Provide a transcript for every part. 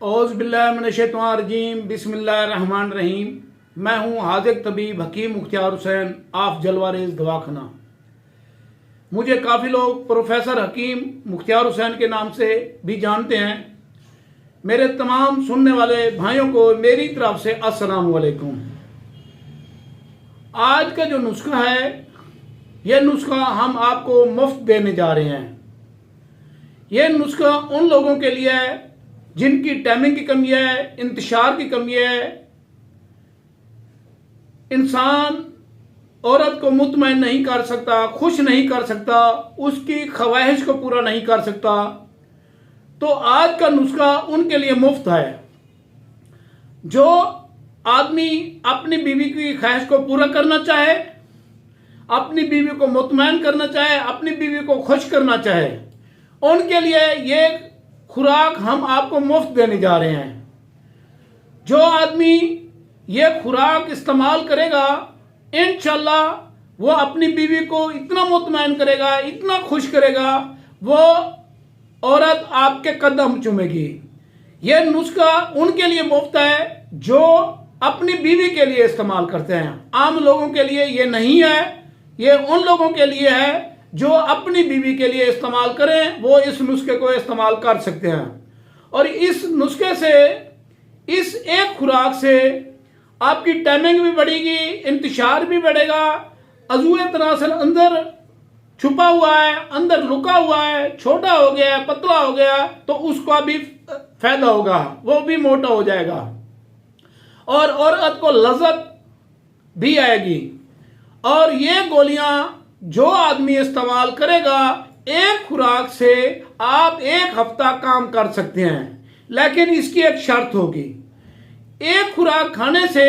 औज़ुबिल्लाहिमिनश्शैतानिर्रजीम बिस्मिल्लाहिर्रहमानिर्रहीम। मैं हूँ हाज़िक तबीब हकीम मुख्तियार हुसैन ऑफ जलवारेज दवाखाना। मुझे काफ़ी लोग प्रोफेसर हकीम मुख्तियार हुसैन के नाम से भी जानते हैं। मेरे तमाम सुनने वाले भाइयों को मेरी तरफ से अस्सलाम वालेकुम। आज का जो नुस्खा है, यह नुस्खा हम आपको मुफ्त देने जा रहे हैं। यह नुस्खा उन लोगों के लिए है जिनकी टाइमिंग की कमी है, इंतशार की कमी है। इंसान औरत को मुतमईन नहीं कर सकता, खुश नहीं कर सकता, उसकी ख्वाहिश को पूरा नहीं कर सकता। तो आज का नुस्खा उनके लिए मुफ्त है। जो आदमी अपनी बीवी की ख्वाहिश को पूरा करना चाहे, अपनी बीवी को मुतमईन करना चाहे, अपनी बीवी को खुश करना चाहे, उनके लिए ये खुराक हम आपको मुफ्त देने जा रहे हैं। जो आदमी ये खुराक इस्तेमाल करेगा, इंशाल्लाह वो अपनी बीवी को इतना मुतमईन करेगा, इतना खुश करेगा, वो औरत आपके कदम चूमेगी। ये नुस्खा उनके लिए मुफ्त है जो अपनी बीवी के लिए इस्तेमाल करते हैं। आम लोगों के लिए ये नहीं है। ये उन लोगों के लिए है जो अपनी बीवी के लिए इस्तेमाल करें, वो इस नुस्खे को इस्तेमाल कर सकते हैं। और इस नुस्खे से, इस एक खुराक से आपकी टाइमिंग भी बढ़ेगी, इंतशार भी बढ़ेगा। अज़ूए तनासल अंदर छुपा हुआ है, अंदर लुका हुआ है, छोटा हो गया है, पतला हो गया, तो उसका भी फायदा होगा, वो भी मोटा हो जाएगा और औरत को लज़्ज़त भी आएगी। और ये गोलियां जो आदमी इस्तेमाल करेगा, एक खुराक से आप एक हफ्ता काम कर सकते हैं। लेकिन इसकी एक शर्त होगी। एक खुराक खाने से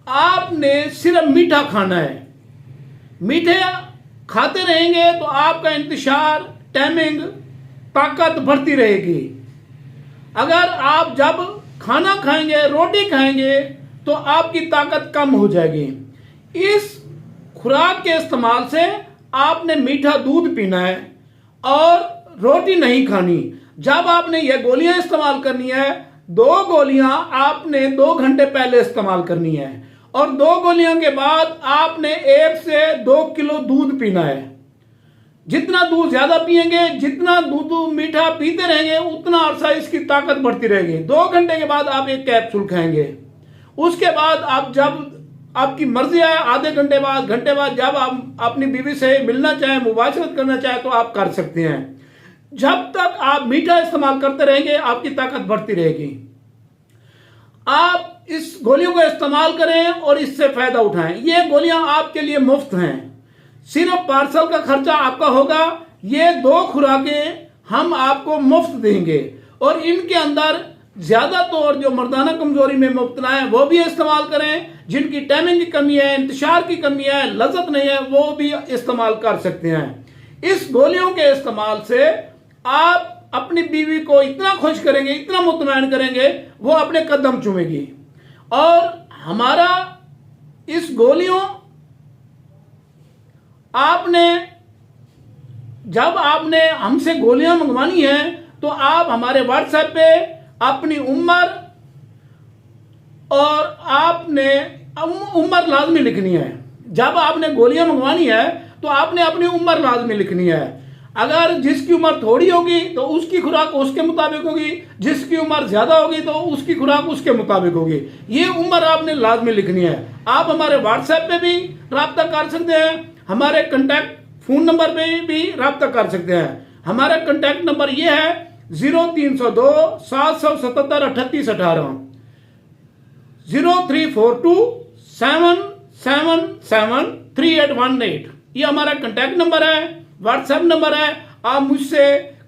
आपने सिर्फ मीठा खाना है। मीठे खाते रहेंगे तो आपका इंतशार, टाइमिंग, ताकत बढ़ती रहेगी। अगर आप जब खाना खाएंगे, रोटी खाएंगे, तो आपकी ताकत कम हो जाएगी। इस खुराक के इस्तेमाल से आपने मीठा दूध पीना है और रोटी नहीं खानी। जब आपने ये गोलियां इस्तेमाल करनी है, 2 गोलियां आपने 2 घंटे पहले इस्तेमाल करनी है और 2 गोलियों के बाद आपने 1 से 2 किलो दूध पीना है। जितना दूध ज्यादा पिएंगे, जितना दूध मीठा पीते रहेंगे, उतना अरसा इसकी ताकत बढ़ती रहेगी। 2 घंटे के बाद आप एक कैप्सूल खाएंगे। उसके बाद आप जब आपकी मर्जी है, आधे घंटे बाद, घंटे बाद, जब आप अपनी बीवी से मिलना चाहें, मुबाशरत करना चाहें, तो आप कर सकते हैं। जब तक आप मीठा इस्तेमाल करते रहेंगे, आपकी ताकत बढ़ती रहेगी। आप इस गोलियों को इस्तेमाल करें और इससे फायदा उठाएं। ये गोलियां आपके लिए मुफ्त हैं। सिर्फ पार्सल का खर्चा आपका होगा। ये 2 खुराकें हम आपको मुफ्त देंगे और इनके अंदर ज्यादातर जो मर्दाना कमजोरी में मुब्तला है, वो भी इस्तेमाल करें। जिनकी टाइमिंग की कमी है, इंतशार की कमी है, लज़्ज़त नहीं है, वो भी इस्तेमाल कर सकते हैं। इस गोलियों के इस्तेमाल से आप अपनी बीवी को इतना खुश करेंगे, इतना मुतमईन करेंगे, वो अपने कदम चूमेगी। और हमारा इस गोलियों, आपने जब आपने हमसे गोलियां मंगवानी है, तो आप हमारे व्हाट्सएप पे अपनी उम्र और आपने उम्र लाजमी लिखनी है। जब आपने गोलियां मंगवानी है तो आपने अपनी उम्र लाजमी लिखनी है। अगर जिसकी उम्र थोड़ी होगी तो उसकी खुराक उसके मुताबिक होगी, जिसकी उम्र ज्यादा होगी तो उसकी खुराक उसके मुताबिक होगी। ये उम्र आपने लाजमी लिखनी है। आप हमारे व्हाट्सएप पे भी राब्ता कर सकते हैं, हमारे कंटेक्ट फोन नंबर पे भी राब्ता कर सकते हैं। हमारा कंटेक्ट नंबर ये है 0302 777 3818, 0342 777 3818। ये हमारा कंटेक्ट नंबर है, व्हाट्सएप नंबर है। आप मुझसे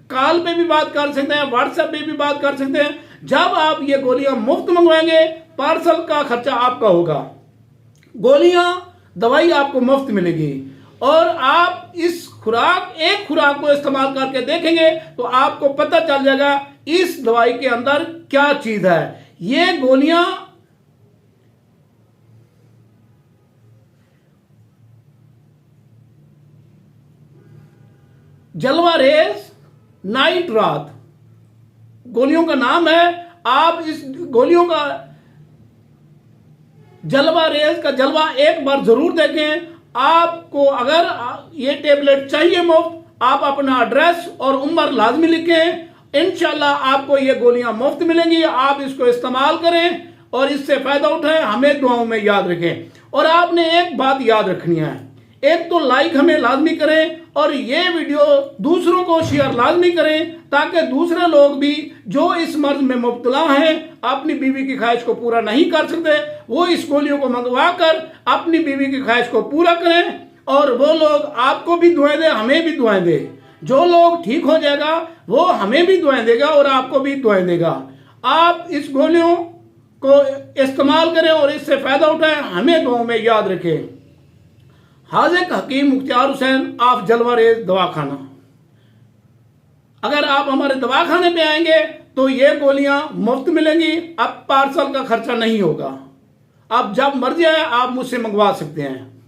कॉल पे भी बात कर सकते हैं, व्हाट्सएप पे भी बात कर सकते हैं। जब आप ये गोलियां मुफ्त मंगवाएंगे, पार्सल का खर्चा आपका होगा। गोलियां, दवाई आपको मुफ्त मिलेगी और आप इस खुराक, एक खुराक को इस्तेमाल करके देखेंगे तो आपको पता चल जाएगा इस दवाई के अंदर क्या चीज है। ये गोलियां जलवा रेस नाइट रात गोलियों का नाम है। आप इस गोलियों का जलवा रेज का जलवा एक बार जरूर देखें। आपको अगर ये टेबलेट चाहिए मुफ्त, आप अपना एड्रेस और उम्र लाजमी लिखें। इंशाल्लाह आपको ये गोलियां मुफ्त मिलेंगी। आप इसको इस्तेमाल करें और इससे फायदा उठाएं। हमें दुआओं में याद रखें। और आपने एक बात याद रखनी है, एक तो लाइक हमें लाजमी करें और ये वीडियो दूसरों को शेयर लाजमी करें, ताकि दूसरे लोग भी जो इस मर्ज में मुब्तला हैं, अपनी बीवी की ख्वाहिश को पूरा नहीं कर सकते, वो इस गोलियों को मंगवा कर अपनी बीवी की ख्वाहिश को पूरा करें। और वो लोग आपको भी दुआएं दे, हमें भी दुआएं दे। जो लोग ठीक हो जाएगा वो हमें भी दुआएं देगा और आपको भी दुआएं देगा। आप इस गोलियों को इस्तेमाल करें और इससे फायदा उठाएं। हमें दुआओं में याद रखें। हाज़िर हकीम मुख्तार हुसैन ऑफ जलवा रेज दवाखाना। अगर आप हमारे दवाखाने पे आएंगे तो ये गोलियां मुफ्त मिलेंगी। अब पार्सल का खर्चा नहीं होगा। आप जब मर्जी आए आप मुझसे मंगवा सकते हैं।